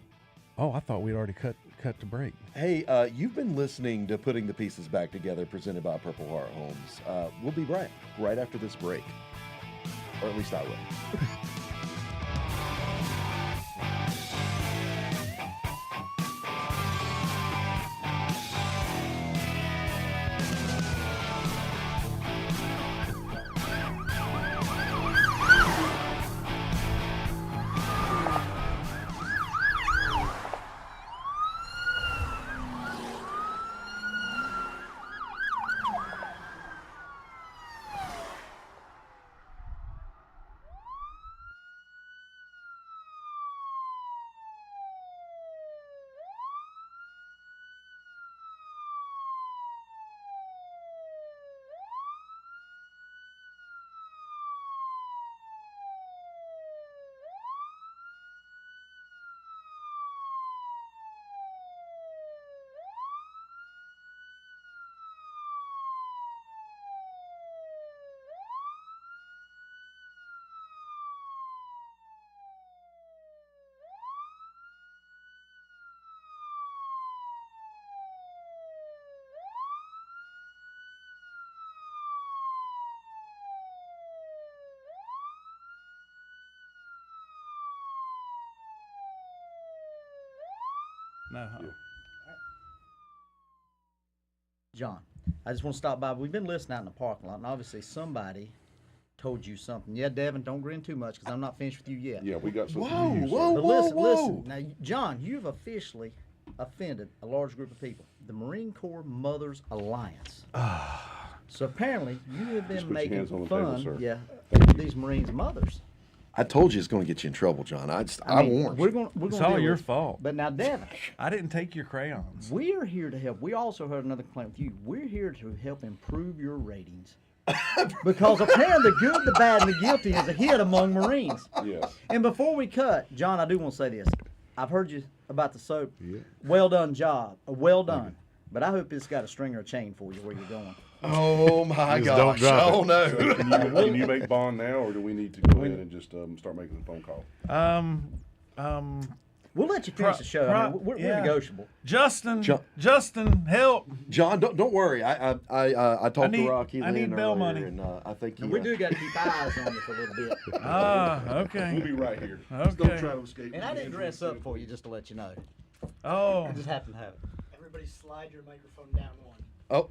Oh, I thought we'd already cut to break. Hey, you've been listening to Putting the Pieces Back Together, presented by Purple Heart Homes. We'll be right after this break, or at least I will. No. John, I just want to stop by. We've been listening out in the parking lot, and obviously somebody told you something. Yeah, Devin, don't grin too much because I'm not finished with you yet. Yeah, we got some. But listen. Now, John, you've officially offended a large group of people. The Marine Corps Mothers Alliance. So apparently you have been making fun, of these Marines' mothers. I told you it's going to get you in trouble, John. I warned you. It's all your fault. But now, Devin, I didn't take your crayons. we're here to help. We also heard another complaint with you. We're here to help improve your ratings. Because apparently the good, the bad, and the guilty is a hit among Marines. Yes. And before we cut, John, I do want to say this. I've heard you about the soap. Yeah. Well done job. Well done. But I hope it's got a string or a chain for you where you're going. Oh my Just gosh! don't drop Oh it. no! So can you make bond now, or do we need to go ahead and just start making the phone call? We'll let you finish the show. I mean, we're negotiable. Justin, help! John, don't worry. I talked to Rocky. I need bail money, and I think we do got to keep eyes on you for a little bit. Okay. We'll be right here. Okay. Just don't try to escape. And I didn't dress up for you just to let you know. Oh. I just happened to have it. Everybody slide your microphone down one. Oh.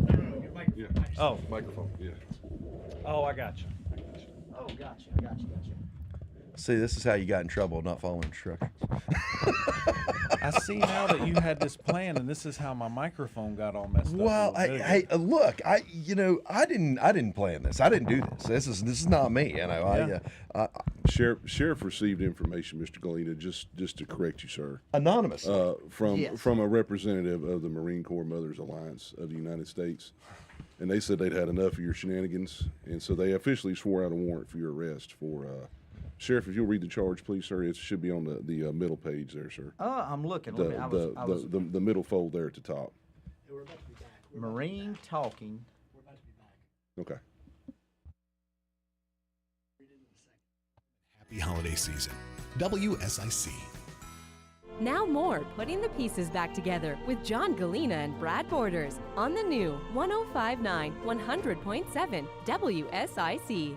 No, your microphone. Yeah. Oh. Microphone. Yeah. Oh, I got you. Oh, gotcha. See, this is how you got in trouble, not following instructions. I see now that you had this plan, and this is how my microphone got all messed up. Well, hey, look, I didn't plan this. I didn't do this. This is not me. You know, Sheriff received information, Mr. Gallina, just to correct you, sir. Anonymous. From a representative of the Marine Corps Mothers Alliance of the United States. And they said they'd had enough of your shenanigans, and so they officially swore out a warrant for your arrest for Sheriff, if you'll read the charge, please, sir. It should be on the middle page there, sir. I'm looking. The middle fold there at the top. We're about to be back. Marine talking. We're about to be back. Okay. Happy holiday season. WSIC. Now more Putting the Pieces Back Together with John Gallina and Brad Borders on the new 105.9 100.7 WSIC.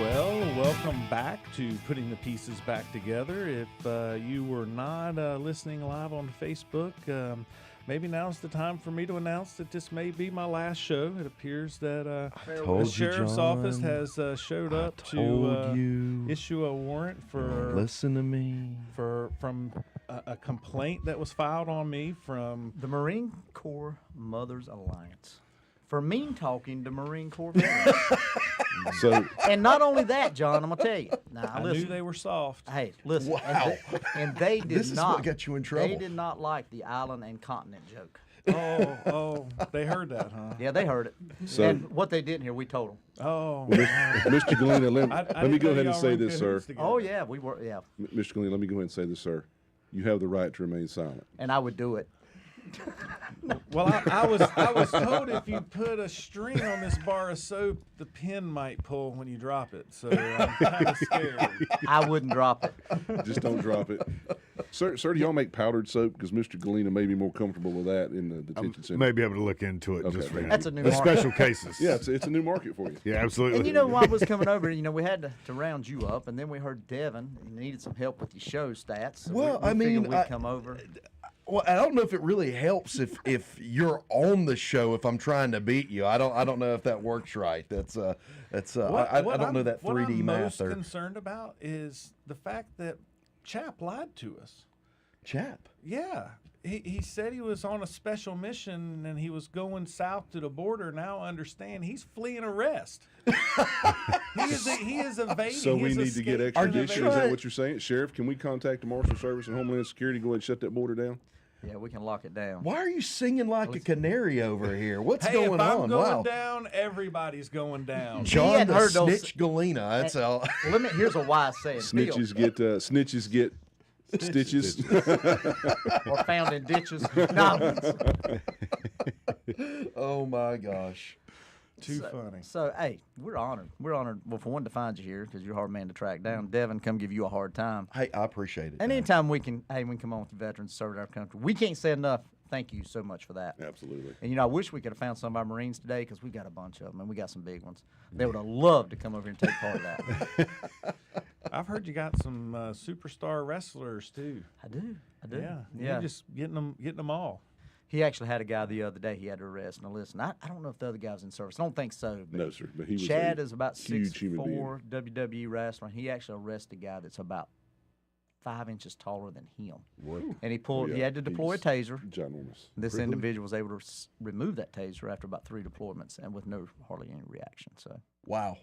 Well, welcome back to Putting the Pieces Back Together. If you were not listening live on Facebook, maybe now's the time for me to announce that this may be my last show. It appears that the sheriff's office has showed up to issue a warrant for listen to me from a complaint that was filed on me from the Marine Corps Mothers Alliance for mean talking to Marine Corps veterans. So, and not only that, John, I'm gonna tell you. Now, I knew they were soft. Hey, listen. Wow. And they did this not. Is what got you in trouble. They did not like the island and continent joke. Oh, they heard that, huh? Yeah, they heard it. So, and what they didn't hear, we told them. Oh, Mr. Gallina, let me go ahead and say this, sir. Oh yeah, we were. Yeah. Mr. Gallina, let me go ahead and say this, sir. You have the right to remain silent. And I would do it. Well, I was told if you put a string on this bar of soap, the pin might pull when you drop it. So I'm kind of scared. I wouldn't drop it. Just don't drop it. Sir, do y'all make powdered soap? Because Mr. Gallina may be more comfortable with that in the detention center. May be able to look into it. Okay, just for that's a new market. special cases. Yeah, it's a new market for you. Yeah, absolutely. And you know, while I was coming over, we had to round you up, and then we heard Devin. You needed some help with your show stats. So well, we figured we'd come over. Well, I don't know if it really helps if you're on the show. If I'm trying to beat you, I don't know if that works right. I don't know that 3D math. What I'm most concerned about is the fact that Chap lied to us. Chap? Yeah. He said he was on a special mission and he was going south to the border. Now I understand he's fleeing arrest. he is evading. So we need to get extradition. Is that what you're saying? Sheriff, can we contact the Marshal Service and Homeland Security? Go ahead and shut that border down? Yeah, we can lock it down. Why are you singing like a canary over here? What's going if I'm on? going down, everybody's going down. John the Snitch Gallina. That's all. Here's a wise saying. Snitches get stitches. Or found in ditches. Oh my gosh. Too funny. So, hey, we're honored. We're honored, well, for one, to find you here because you're a hard man to track down. Devin, come give you a hard time. Hey, I appreciate it. And anytime we can come on with the veterans, serve our country. We can't say enough. Thank you so much for that. Absolutely. And, I wish we could have found some of our Marines today because we got a bunch of them, and we got some big ones. They would have loved to come over here and take part of that. I've heard you got some superstar wrestlers too. I do. Yeah. Yeah. You're just getting them all. He actually had a guy the other day he had to arrest. Now, listen, I don't know if the other guy was in service. I don't think so. But No, sir. But he was Chad a is about huge human being. 6'4", WWE wrestler. And he actually arrested a guy that's about 5 inches taller than him. What? And he pulled. Oh, He yeah. had to deploy a He's taser. ginormous. This Really? individual was able to remove that taser after about 3 deployments and with hardly any reaction. So Wow.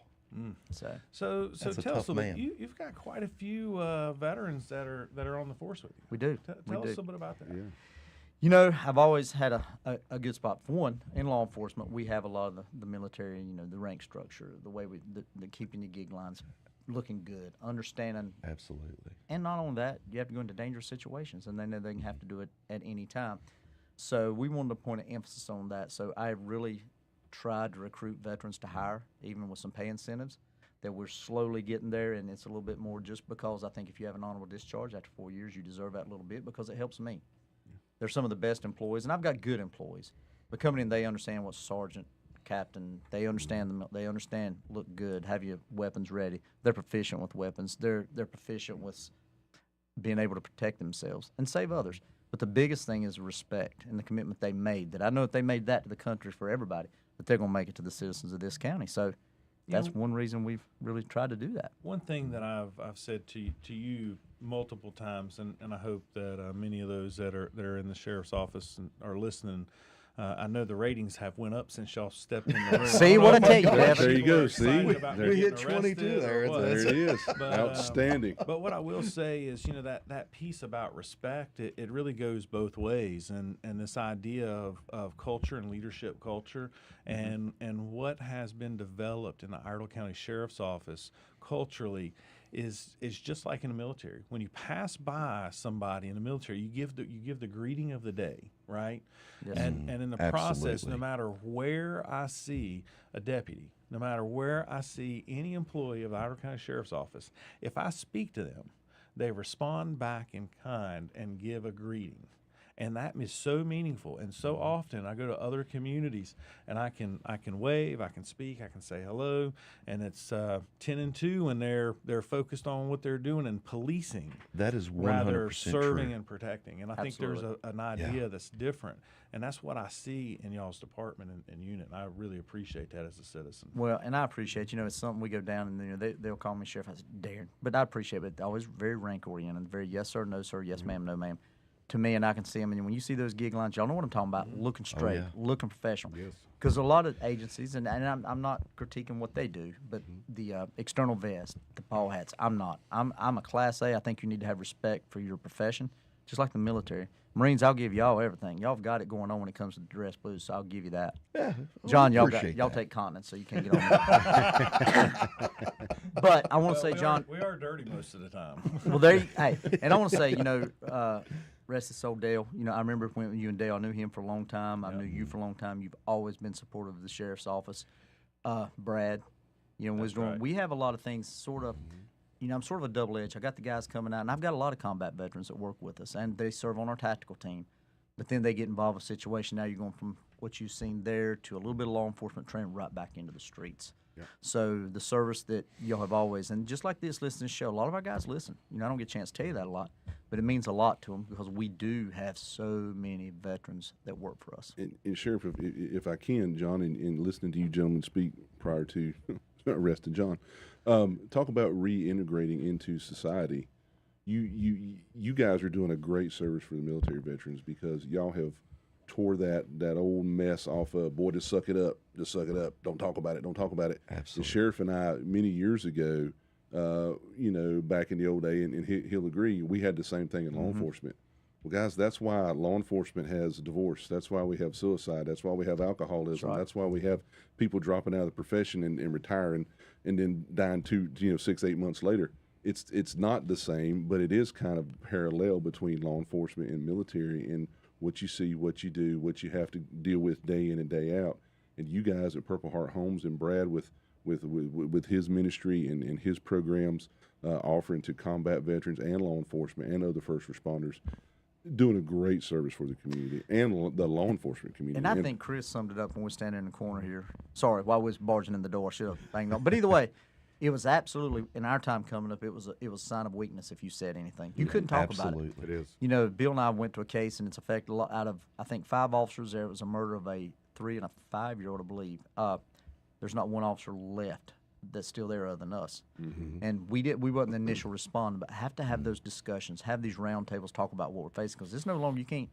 So That's a tell us tough a little bit. man. You've got quite a few veterans that are on the force with you. we do. Tell we us do. a little bit about that. Yeah. You know, I've always had a good spot. For one, in law enforcement, we have a lot of the military, the rank structure, the way the keeping the gig lines looking good, understanding. Absolutely. And not only that, you have to go into dangerous situations, and they know they can have to do it at any time. So we wanted to point an emphasis on that. So I really tried to recruit veterans to hire, even with some pay incentives, that we're slowly getting there, and it's a little bit more just because I think if you have an honorable discharge after 4 years, you deserve that little bit because it helps me. They're some of the best employees, and I've got good employees. But coming in, they understand what sergeant, captain, they understand them. They understand look good, have your weapons ready. They're proficient with weapons. They're proficient with being able to protect themselves and save others. But the biggest thing is respect and the commitment they made. That I know if they made that to the country for everybody, that they're going to make it to the citizens of this county. So that's one reason we've really tried to do that. One thing that I've said to you multiple times, and I hope that many of those that are in the sheriff's office and are listening, I know the ratings have went up since y'all stepped in the room. See what I tell you, There you go. See, We hit 22 there. There it is. But, Outstanding. But what I will say is, that piece about respect, it really goes both ways, and this idea of culture and leadership culture, and what has been developed in the Iredell County Sheriff's Office culturally is just like in the military. When you pass by somebody in the military, you give the greeting of the day, right? Yes. And in the process, no matter where I see a deputy, no matter where I see any employee of the Iredell County Sheriff's Office, if I speak to them, they respond back in kind and give a greeting. And that is so meaningful. And so often I go to other communities and I can wave, I can speak, I can say hello, and it's 10 and 2 and they're focused on what they're doing and policing. That is 100% rather serving true. and protecting. And I Absolutely. think there's an idea that's different. And that's what I see in y'all's department and unit. And I really appreciate that as a citizen. Well, and I appreciate, it's something we go down and they'll call me sheriff. I said, Darren. But I appreciate it. Always very rank oriented, very yes sir, no sir, yes ma'am, no ma'am. To me, and I can see them. And when you see those gig lines, y'all know what I'm talking about. Looking straight, looking professional. Yes. Because a lot of agencies, and I'm not critiquing what they do, but the external vest, the ball hats, I'm not. I'm a Class A. I think you need to have respect for your profession, just like the military. Marines, I'll give y'all everything. Y'all have got it going on when it comes to dress blues, so I'll give you that. Yeah, John, y'all take continence, so you can't get on that. But I want to say, John, we are dirty most of the time. well, and I want to say, rest his soul, Dale. I remember when you and Dale, I knew him for a long time. I knew you for a long time. You've always been supportive of the sheriff's office. Brad, right. we have a lot of things sort of, I'm sort of a double edge. I got the guys coming out, and I've got a lot of combat veterans that work with us, and they serve on our tactical team. But then they get involved in a situation. Now you're going from what you've seen there to a little bit of law enforcement training right back into the streets. Yeah. So the service that y'all have always, and just like this listening show, a lot of our guys listen. I don't get a chance to tell you that a lot, but it means a lot to them because we do have so many veterans that work for us. And Sheriff, if I can, John, in listening to you gentlemen speak prior to arresting John, talk about reintegrating into society. You guys are doing a great service for the military veterans because y'all have tore that old mess off of, boy, just suck it up, don't talk about it. Absolutely. The sheriff and I, many years ago, back in the old day, and he'll agree, we had the same thing in law enforcement. Well, guys, that's why law enforcement has divorce. That's why we have suicide. That's why we have alcoholism. That's why we have people dropping out of the profession and retiring and then dying 6, 8 months later. It's not the same, but it is kind of parallel between law enforcement and military and what you see, what you do, what you have to deal with day in and day out. And you guys at Purple Heart Homes and Brad with his ministry and his programs offering to combat veterans and law enforcement and other first responders, doing a great service for the community and the law enforcement community. And I think Chris summed it up when we were standing in the corner here. Sorry, while we was barging in the door, I should have banged on. But either way, It was absolutely, in our time coming up, it was a sign of weakness if you said anything. You couldn't talk about it. It is. You know, Bill and I went to a case, and it's affected a lot. Out of, I think, 5 officers there, it was a murder of a 3 and a 5-year-old, I believe. There's not one officer left that's still there other than us. And we wasn't the initial responder, but have to have those discussions, have these round tables, talk about what we're facing, because it's no longer, you can't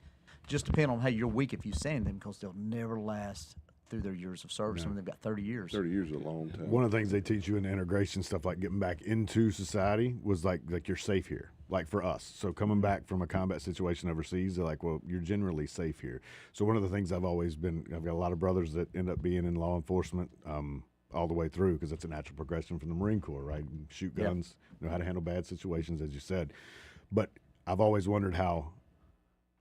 just depend on, hey, you're weak if you say anything, because they'll never last through their years of service. I mean, they've got 30 years. 30 years is a long time. One of the things they teach you in the integration stuff, like getting back into society, was like you're safe here. Like for us, so coming back from a combat situation overseas, they're like, well, you're generally safe here. So one of the things I've got a lot of brothers that end up being in law enforcement all the way through, because it's a natural progression from the Marine Corps, right? Shoot guns, know how to handle bad situations, as you said. But I've always wondered how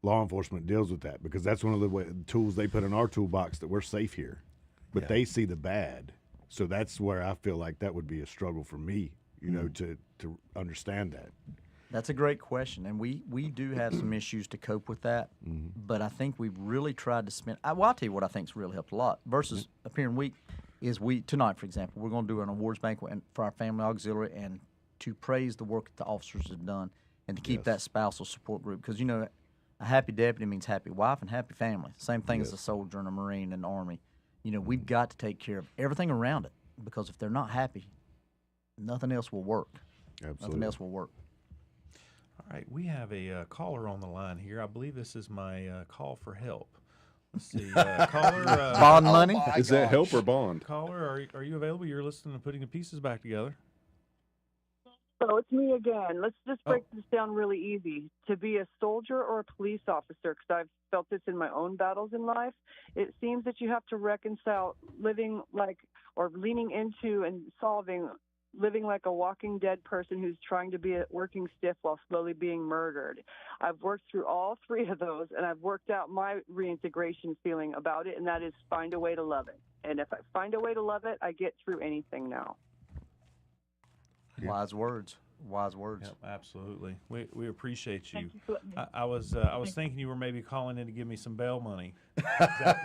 law enforcement deals with that, because that's one of the tools they put in our toolbox, that we're safe here, but they see the bad. So that's where I feel like that would be a struggle for me, you know, to understand that. That's a great question, and we do have some issues to cope with that, but I think we've really tried to spend. Well, I'll tell you what I think's really helped a lot versus appearing weak is tonight, for example, we're going to do an awards banquet for our family auxiliary and to praise the work that the officers have done and to keep that spousal support group, because, you know, a happy deputy means happy wife and happy family. Same thing as a soldier and a Marine and Army. You know, we've got to take care of everything around it, because if they're not happy, nothing else will work. Absolutely. Nothing else will work. All right, we have a caller on the line here. I believe this is my call for help. Let's see, caller. Bond money? Is that help or bond? Caller, are you available? You're listening to Putting the Pieces Back Together. So it's me again. Let's just break this down really easy. To be a soldier or a police officer, because I've felt this in my own battles in life, it seems that you have to reconcile living like, or leaning into and solving, living like a walking dead person who's trying to be a working stiff while slowly being murdered. I've worked through all 3 of those, and I've worked out my reintegration feeling about it, and that is find a way to love it. And if I find a way to love it, I get through anything now. Wise words. Wise words. Yep, absolutely. We appreciate you. Thank you for letting me. I was thinking you were maybe calling in to give me some bail money.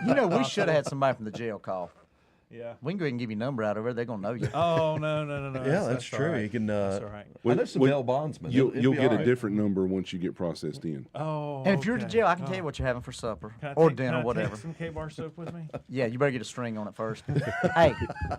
You know, we should have had somebody from the jail call. Yeah. We can go ahead and give your number out over there. They're going to know you. Oh, no. Yeah, that's true. Right. You can. That's all right. I know some bail bondsmen. You'll It'll be get all a right. different number once you get processed in. Oh. And if you're at the okay. jail, I can tell you what you're having for supper Can I or take- dinner, can I whatever. Take some K-bar soap with me? Yeah, you better get a string on it first. Hey,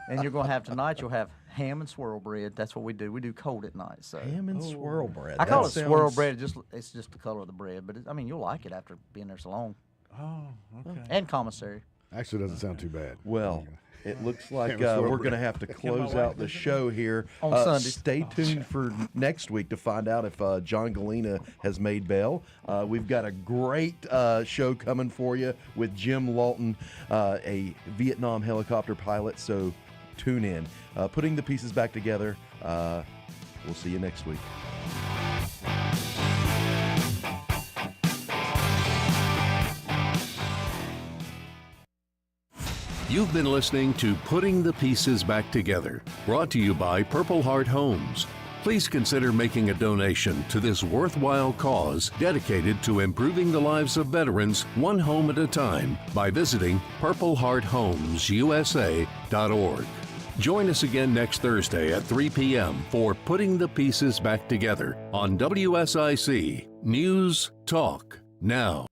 and you're going to have tonight, you'll have ham and swirl bread. That's what we do. We do cold at night. So Ham and swirl bread. I call That it swirl sounds- bread. It's just the color of the bread. But I mean, you'll like it after being there so long. Oh, okay. And commissary. Actually, doesn't sound too bad. Well, it looks like Ham and swirl we're going to bread. have to close out the show here. On Sunday. Stay tuned for next week to find out if John Gallina has made bail. We've got a great show coming for you with Jim Lawton, a Vietnam helicopter pilot. So tune in. Putting the pieces back together. We'll see you next week. You've been listening to Putting the Pieces Back Together, brought to you by Purple Heart Homes. Please consider making a donation to this worthwhile cause dedicated to improving the lives of veterans one home at a time by visiting purplehearthomesusa.org. Join us again next Thursday at 3 p.m. for Putting the Pieces Back Together on WSIC News Talk Now.